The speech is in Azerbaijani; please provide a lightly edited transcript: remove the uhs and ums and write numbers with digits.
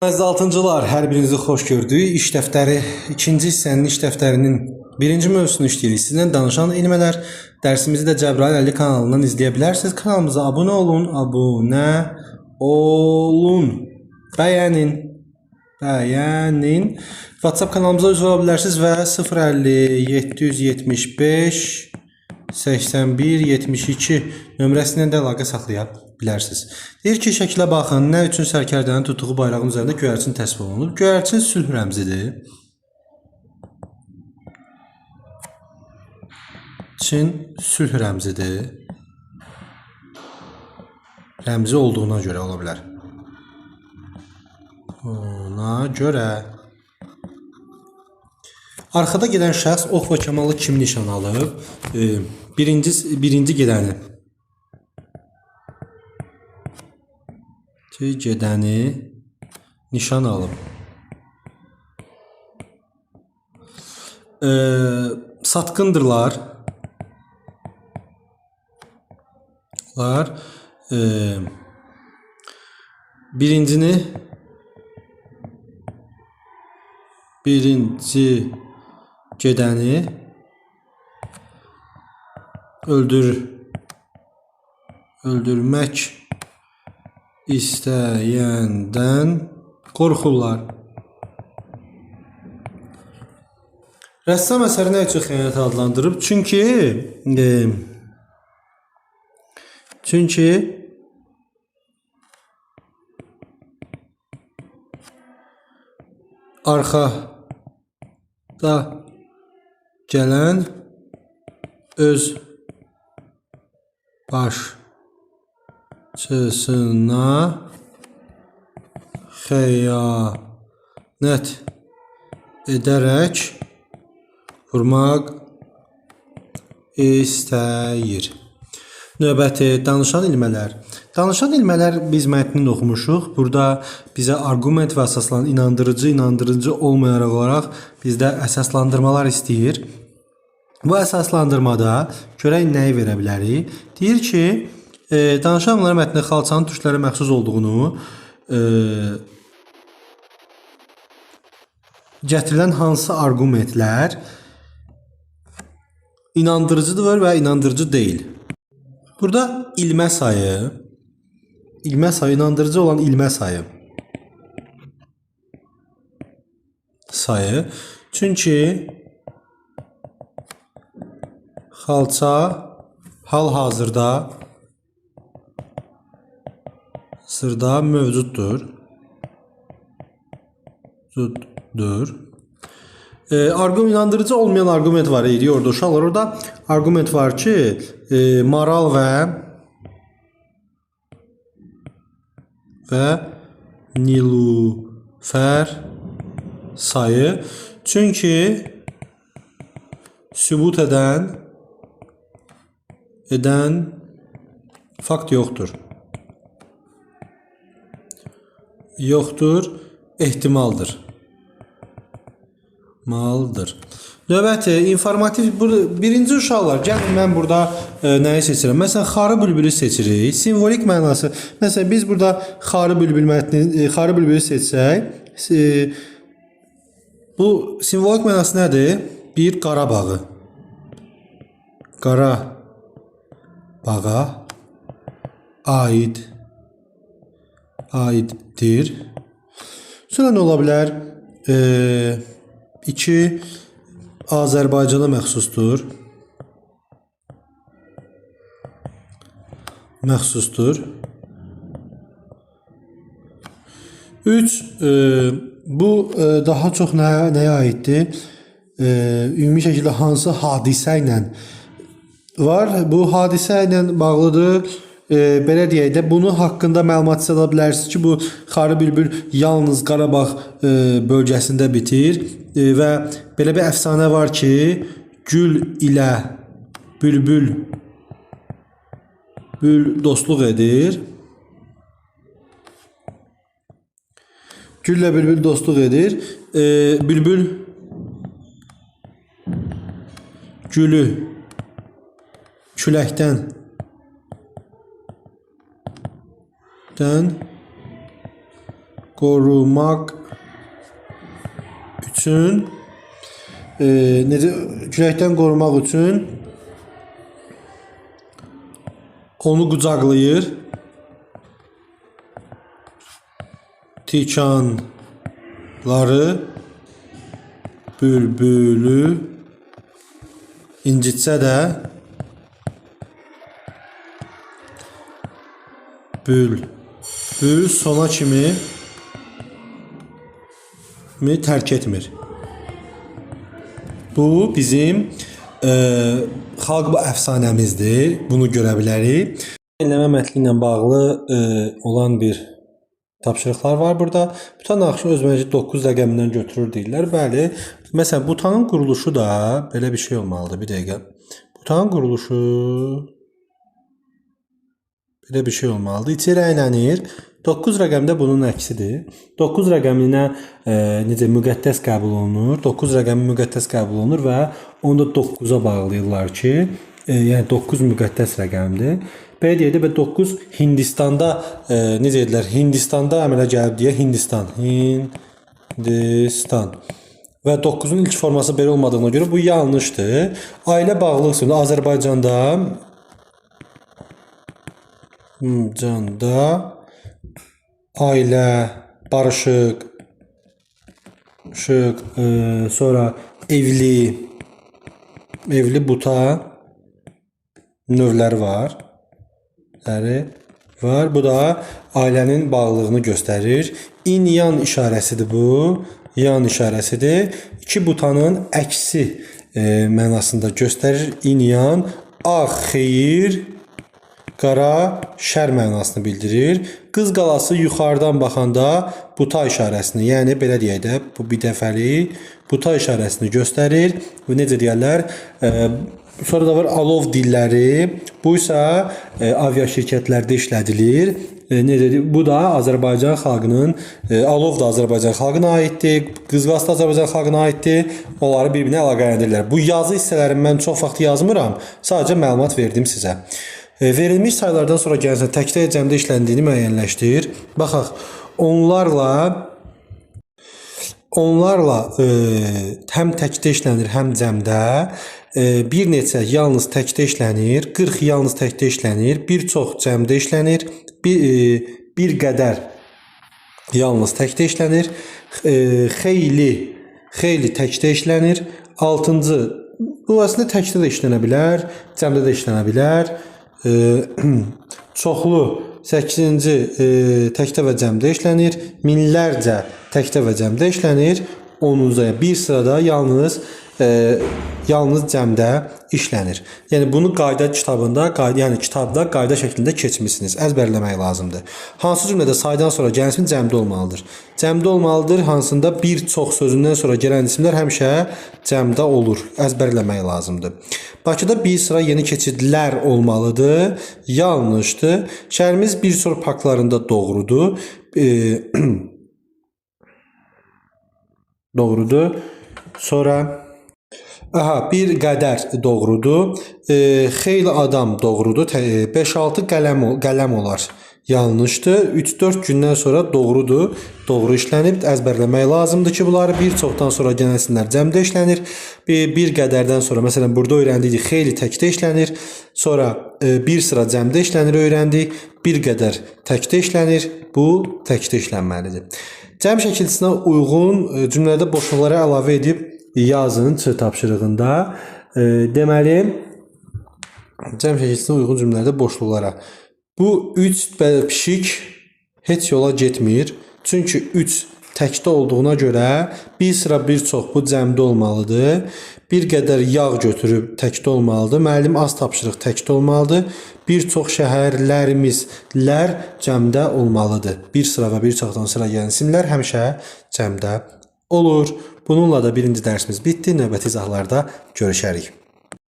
Əziz altıncılar, hər birinizi xoş gördük. İş dəftəri, ikinci hissənin iş dəftərinin birinci mövzusunu işləyirik. Sizlə danışan ilmələr dərsimizi də Cəbrayıl Əli kanalından izləyə bilərsiniz. Kanalımıza abunə olun, bəyənin. WhatsApp kanalımıza üzv ola bilərsiniz və 050 775 81 72 nömrəsindən də əlaqə saxlaya bilərsiniz. Deyir ki, şəklə baxın, nə üçün sərkərdənin tutduğu bayrağın üzərində göyərçin təsvir olunub? Göyərçin sülh rəmzidir. Çin sülh rəmzidir. Rəmzi olduğuna görə ola bilər. Ona görə arxada gedən şəxs ox və kamalı kim nişan alıb? Birinci gedəni nişan alıb. Satqındırlar. Birinci gedəni öldürmək istəyəndən qorxurlar. Rəssam əsəri nə üçün xəyanət adlandırıb? Çünki arxada gələn öz başçısına xəyanət edərək vurmaq istəyir. Növbəti danışan ilmələr. Danışan ilmələr biz mətnini oxumuşuq. Burada bizə arqument və inandırıcı olmayaraq olaraq bizdə əsaslandırmalar istəyir. Bu əsaslandırmada görək nəyi verə bilərik? Deyir ki, danışan ilmələr mətnində xalçanın türklərə məxsus olduğunu, gətirilən hansı arqumentlər inandırıcıdır və inandırıcı deyil. Burada ilmə sayı, inandırıcı olan ilmə sayı. Çünki xalça hal-hazırda mövcuddur. İnandırıcı olmayan arqument var idi orada uşaqlar. Orada arqument var ki, maral və nilufər sayı. Çünki sübut edən fakt yoxdur. Ehtimaldır. Növbəti, informativ, birinci uşaqlar, gəlin mən burada nəyi seçirəm? Məsələn, xarı bülbülü seçirik. Simvolik mənası, məsələn, biz burada xarı bülbülü seçsək, bu simvolik mənası nədir? Bir, Qarabağı. Qarabağa aiddir. Sonra nə ola bilər? 2. Azərbaycana məxsusdur. 3. Bu daha çox nəyə aiddir? Ümumi şəkildə hansı hadisə ilə var? Bu hadisə ilə bağlıdır. Belə deyək də, bunun haqqında məlumat ala bilərsiniz ki, bu xarı bülbül yalnız Qarabağ bölgəsində bitir və belə bir əfsanə var ki, gül ilə bülbül dostluq edir. Bülbül gülü küləkdən qorumaq üçün necə küləkdən qorumaq üçün onu qucaqlayır. Tikanları bülbülü incitsə də bülbül sona kimi tərk etmir. Bu bizim xalq əfsanəmizdir. Bunu görə bilərik. Dinləmə mətni ilə bağlı olan bir tapşırıqlar var burada. Butan naxışı özməci 9 rəqəmindən götürür deyirlər. Bəli. Məsələn, butanın quruluşu da belə bir şey olmalıdır. Bir dəqiqə. Butanın quruluşu belə bir şey olmalıdır. İçi rəylənir. 9 rəqəmdə bunun əksidir. 9 rəqəminə necə müqəddəs qəbul olunur. 9 rəqəmi müqəddəs qəbul olunur və onu da 9-a bağlayırlar ki, yəni 9 müqəddəs rəqəmdir. Belə deyək və 9 Hindistanda necə deyirlər? Hindistanda əmələ gəlib deyə Hindistan. Və 9-un ilk forması belə olmadığına görə bu yanlışdır. Ailə bağlılıq sözü Azərbaycanda ailə, barışıq, sonra evli buta növləri var. Bu da ailənin bağlılığını göstərir. İn-yan işarəsidir bu. Yan işarəsidir. İki butanın əksi mənasında göstərir. İn-yan, ağ xeyir, qara şər mənasını bildirir. Qız qalası yuxarıdan baxanda buta işarəsini, yəni belə deyək də, bu bir dəfəlik buta işarəsini göstərir. Və necə deyərlər? Sonra da var alov dilləri. Bu isə aviaşirkətlərdə işlədilir. Bu da Azərbaycan xalqının, alov da Azərbaycan xalqına aiddir, qız qalası da Azərbaycan xalqına aiddir. Onları bir-birinə əlaqələndirirlər. Bu yazı hissələrini mən çox vaxt yazmıram. Sadəcə məlumat verdim sizə. Verilmiş sayılardan sonra gəlsə təkdə cəmdə işləndiyini müəyyənləşdir. Baxaq, onlarla həm təkdə işlənir, həm cəmdə. Bir neçə yalnız təkdə işlənir, 40 yalnız təkdə işlənir, bir çox cəmdə işlənir, bir qədər yalnız təkdə işlənir, xeyli təkdə işlənir, 6-cı, bu əslində təkdə də işlənə bilər, cəmdə də işlənə bilər, çoxlu 8-ci təkdə və cəmdə işlənir, minlərcə təkdə və cəmdə işlənir, 10-cu bir sırada yalnız cəmdə işlənir. Yəni bunu qayda kitabında, yəni kitabda qayda şəklində keçmisiniz. Əzbərləmək lazımdır. Hansı cümlədə saydan sonra gələn isim cəmdə olmalıdır? Cəmdə olmalıdır. Hansında bir çox sözündən sonra gələn isimlər həmişə cəmdə olur. Əzbərləmək lazımdır. Bakıda bir sıra yeni keçidlər olmalıdır. Yanlışdır. Şəhərimiz bir çox parklarında doğrudur. Doğrudur. Sonra bir qədər doğrudur. Xeyli adam doğrudur. 5-6 qələm olar. Yanlışdır. 3-4 gündən sonra doğrudur. Doğru işlənib. Əzbərləmək lazımdır ki, bunları bir çoxdan sonra gələn isimlər cəmdə işlənir. Bir qədərdən sonra, məsələn, burada öyrəndik, xeyli təkdə işlənir. Sonra bir sıra cəmdə işlənir öyrəndik. Bir qədər təkdə işlənir. Bu təkdə işlənməlidir. Cəm şəkilçisinə uyğun cümlədə boşluqlara əlavə edib yazın Ç tapşırığında. Deməli, cəm şəkilçisinə uyğun cümlədə boşluqlara. Bu 3 pişik heç yola getmir. Çünki 3 təkdə olduğuna görə bir sıra bir çox bu cəmdə olmalıdır. Bir qədər yağ götürüb təkdə olmalıdır. Müəllim az tapşırıq təkdə olmalıdır. Bir çox şəhərlərimizlər cəmdə olmalıdır. Bir sıra və bir çoxdan sıra gələn isimlər həmişə cəmdə olur. Bununla da birinci dərsimiz bitdi. Növbəti izahlarda görüşərik.